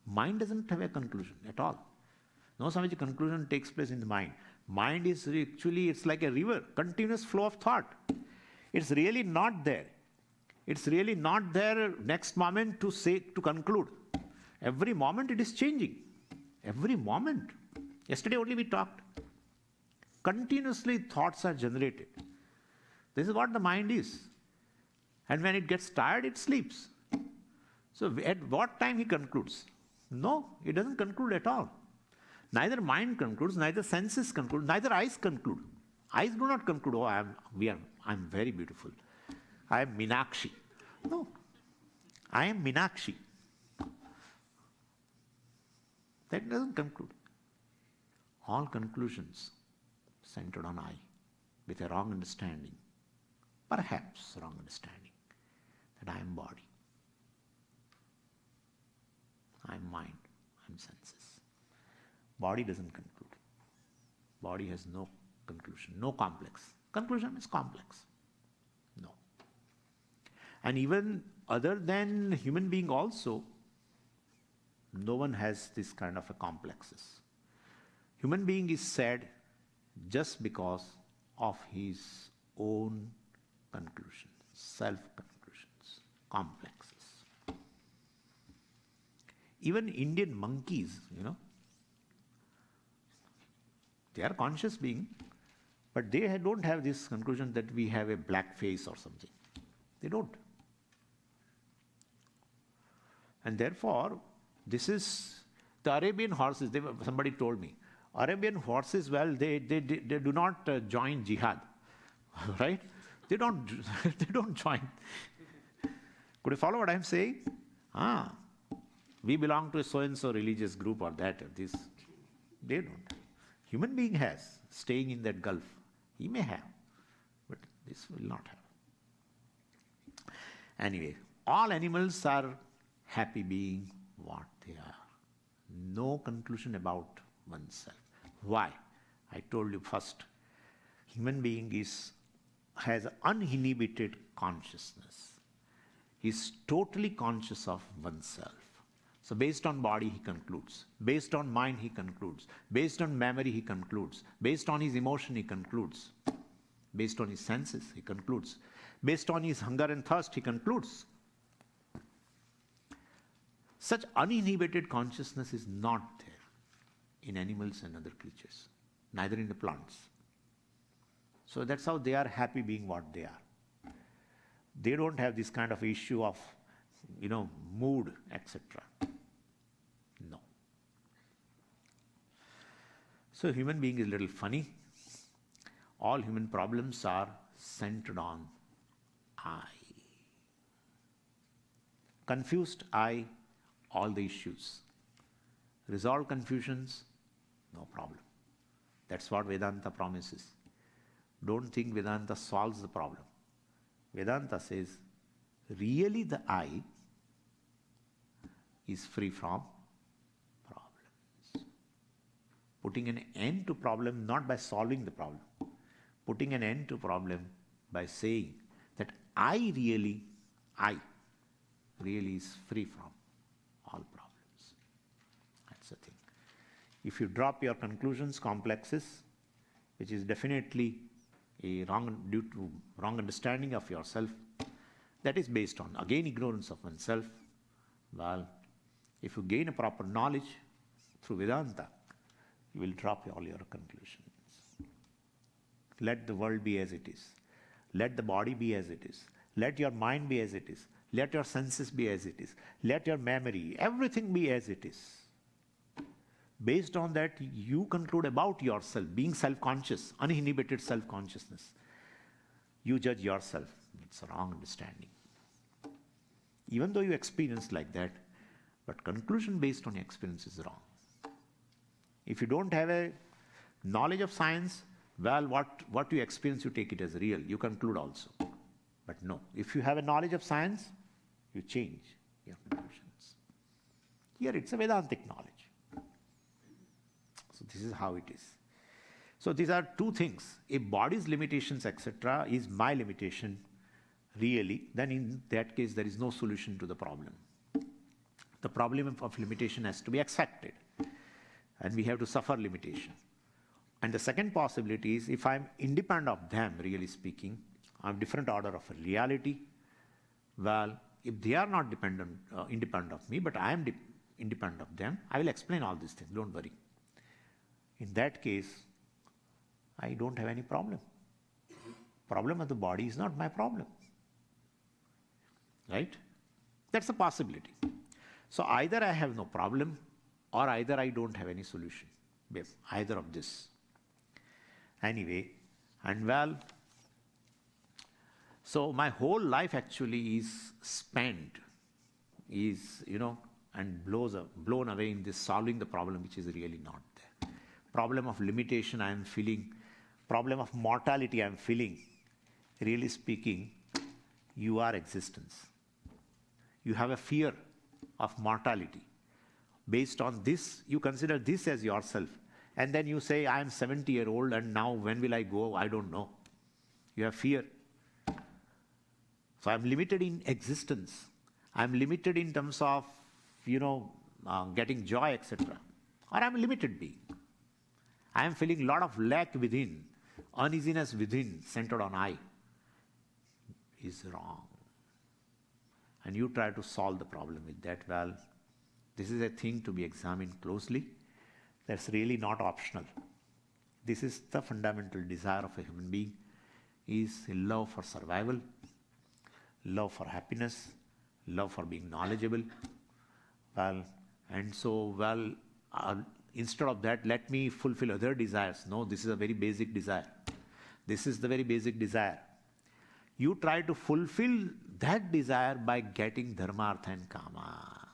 Mind doesn't have a conclusion at all. No such conclusion takes place in the mind. Mind is actually, it's like a river, continuous flow of thought. It's really not there. It's really not there next moment to conclude. Every moment it is changing. Every moment. Yesterday only we talked. Continuously thoughts are generated. This is what the mind is. And when it gets tired, it sleeps. So at what time he concludes? No, he doesn't conclude at all. Neither mind concludes, neither senses conclude, neither eyes conclude. Eyes do not conclude, oh, I'm very beautiful. I am Meenakshi. No, I am Meenakshi. That doesn't conclude. All conclusions centered on I, with a wrong understanding, perhaps wrong understanding, that I am body, I am mind, I am senses. Body doesn't conclude. Body has no conclusion, no complex. Conclusion is complex. No. And even other than human being also, no one has this kind of a complexes. Human being is sad just because of his own conclusions, self-conclusions, complexes. Even Indian monkeys, they are conscious being, but they don't have this conclusion that we have a black face or something. They don't. And therefore, this is the Arabian horses. Somebody told me, Arabian horses, well, they do not join jihad, right? They don't join. Could you follow what I'm saying? We belong to a so-and-so religious group or that or this. They don't. Human being has, staying in that gulf. He may have, but this will not have. Anyway, all animals are happy being what they are. No conclusion about oneself. Why? I told you first, human being has uninhibited consciousness. He is totally conscious of oneself. So based on body he concludes, based on mind he concludes, based on memory he concludes, based on his emotion he concludes, based on his senses he concludes, based on his hunger and thirst he concludes. Such uninhibited consciousness is not there in animals and other creatures, neither in the plants. So that's how they are happy being what they are. They don't have this kind of issue of, mood, etc. No. So human being is a little funny. All human problems are centered on I. Confused I, all the issues. Resolve confusions, no problem. That's what Vedanta promises. Don't think Vedanta solves the problem. Vedanta says, really the I is free from problems. Putting an end to problem not by solving the problem. Putting an end to problem by saying that I really is free from all problems. That's the thing. If you drop your conclusions, complexes, which is definitely due to wrong understanding of yourself, that is based on, again, ignorance of oneself. Well, if you gain a proper knowledge through Vedanta, you will drop all your conclusions. Let the world be as it is. Let the body be as it is. Let your mind be as it is. Let your senses be as it is. Let your memory, everything be as it is. Based on that, you conclude about yourself, being self-conscious, uninhibited self-consciousness. You judge yourself. It's a wrong understanding. Even though you experience like that, but conclusion based on your experience is wrong. If you don't have a knowledge of science, well, what you experience, you take it as real. You conclude also. But no, if you have a knowledge of science, you change your conclusions. Here it's a Vedantic knowledge. So this is how it is. So these are two things. If body's limitations, etc., is my limitation, really, then in that case there is no solution to the problem. The problem of limitation has to be accepted. And we have to suffer limitation. And the second possibility is, if I'm independent of them, really speaking, I'm different order of a reality, well, if they are not independent of me, but I am independent of them, I will explain all these things, don't worry. In that case, I don't have any problem. Problem of the body is not my problem. Right? That's a possibility. So either I have no problem, or either I don't have any solution. Yes, either of this. Anyway, and well, so my whole life actually is spent, and blown away in this solving the problem which is really not there. Problem of limitation I am feeling, problem of mortality I am feeling. Really speaking, you are existence. You have a fear of mortality. Based on this, you consider this as yourself. And then you say, I am 70-year-old and now when will I go? I don't know. You have fear. So I am limited in existence. I am limited in terms of, getting joy, etc. Or I am a limited being. I am feeling a lot of lack within, uneasiness within, centered on I. Is wrong. And you try to solve the problem with that. Well, this is a thing to be examined closely. That's really not optional. This is the fundamental desire of a human being, is love for survival, love for happiness, love for being knowledgeable. Well, and so, instead of that, let me fulfill other desires. No, this is a very basic desire. This is the very basic desire. You try to fulfill that desire by getting dharma, artha and kama.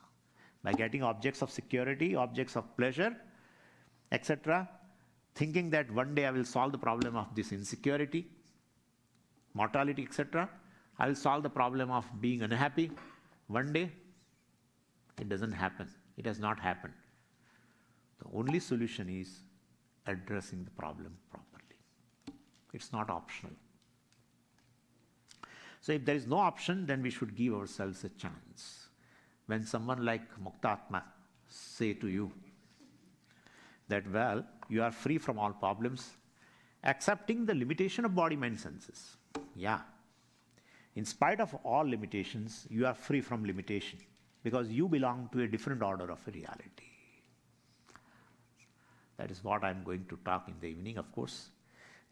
By getting objects of security, objects of pleasure, etc. Thinking that one day I will solve the problem of this insecurity, mortality, etc. I will solve the problem of being unhappy. One day, it doesn't happen. It has not happened. The only solution is addressing the problem properly. It's not optional. So if there is no option, then we should give ourselves a chance. When someone like Muktatma say to you that, well, you are free from all problems, accepting the limitation of body, mind, senses. Yeah. In spite of all limitations, you are free from limitation because you belong to a different order of reality. That is what I'm going to talk in the evening, of course,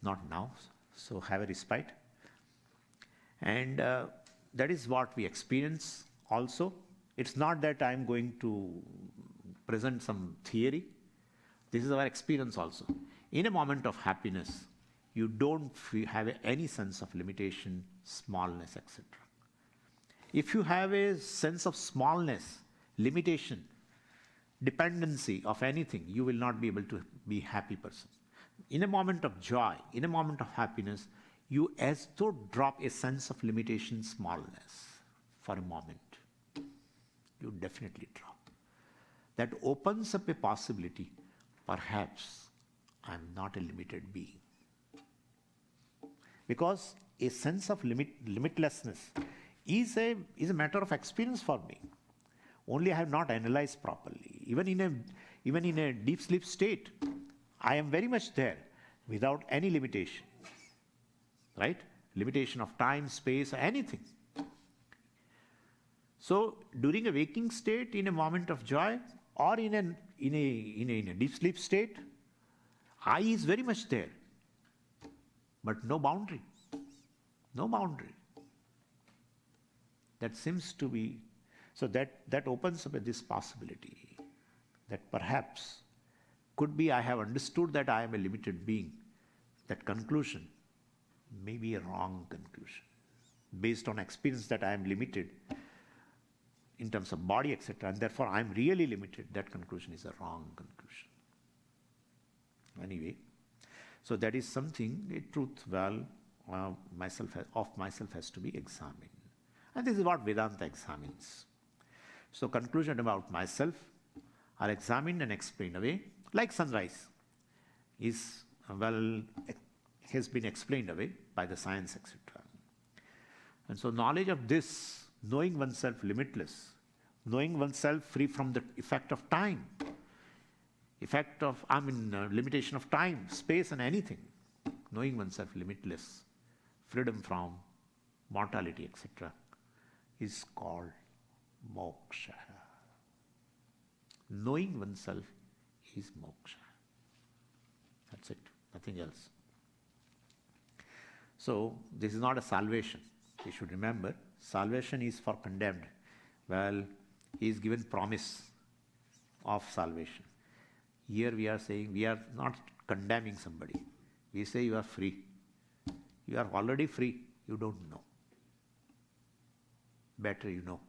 not now. So have a respite. And that is what we experience also. It's not that I'm going to present some theory. This is our experience also. In a moment of happiness, you don't have any sense of limitation, smallness, etc. If you have a sense of smallness, limitation, dependency of anything, you will not be able to be a happy person. In a moment of joy, in a moment of happiness, you as though drop a sense of limitation, smallness for a moment. You definitely drop. That opens up a possibility, perhaps I'm not a limited being. Because a sense of limitlessness is a matter of experience for me. Only I have not analyzed properly. Even in a deep sleep state, I am very much there without any limitation. Right? Limitation of time, space, anything. So during a waking state, in a moment of joy, or in a deep sleep state, I is very much there. But no boundary. No boundary. That seems to be, so that opens up this possibility that perhaps could be I have understood that I am a limited being. That conclusion may be a wrong conclusion. Based on experience that I am limited in terms of body, etc., and therefore I am really limited, that conclusion is a wrong conclusion. Anyway, so that is something, a truth of myself has to be examined. And this is what Vedanta examines. So conclusion about myself are examined and explained away, like sunrise is, has been explained away by the science, etc. And so knowledge of this, knowing oneself limitless, knowing oneself free from the effect of time, limitation of time, space and anything, knowing oneself limitless, freedom from mortality, etc., is called moksha. Knowing oneself is moksha. That's it, nothing else. So this is not a salvation. You should remember, salvation is for condemned. Well, he is given promise of salvation. Here we are saying, we are not condemning somebody. We say you are free. You are already free. You don't know. Better you know.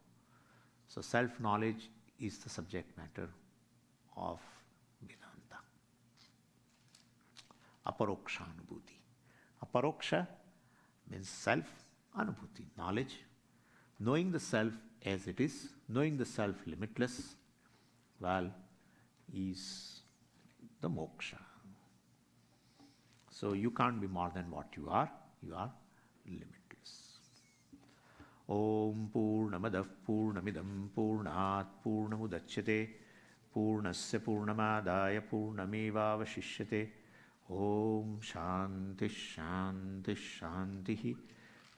So self-knowledge is the subject matter of Vedanta. Aparokṣānubhūti. Aparoksha means self, anubhuti, knowledge. Knowing the self as it is, knowing the self limitless, is the moksha. So you can't be more than what you are limitless. Om Purnamadav Purnamidam Purnat Purnamudachyate Purnasya Purnamadaya Purnamevavashishyate. Om Shanti Shanti Shanti.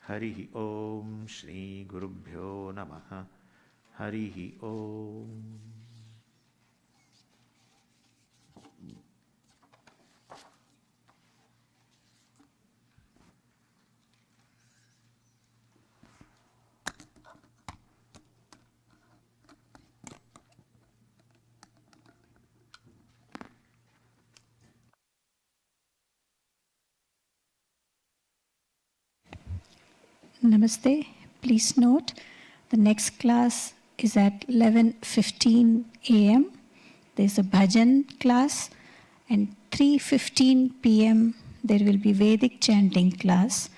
Harihi Om Shri Gurubhyo Namaha. Harihi Om. Namaste. Please note, the next class is at 11:15 a.m. There's a bhajan class, and 3:15 p.m. there will be Vedic chanting class,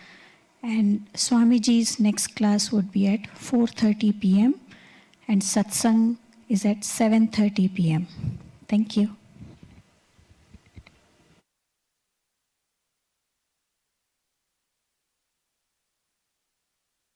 and Swamiji's next class would be at 4:30 p.m. and satsang is at 7:30 p.m. Thank you.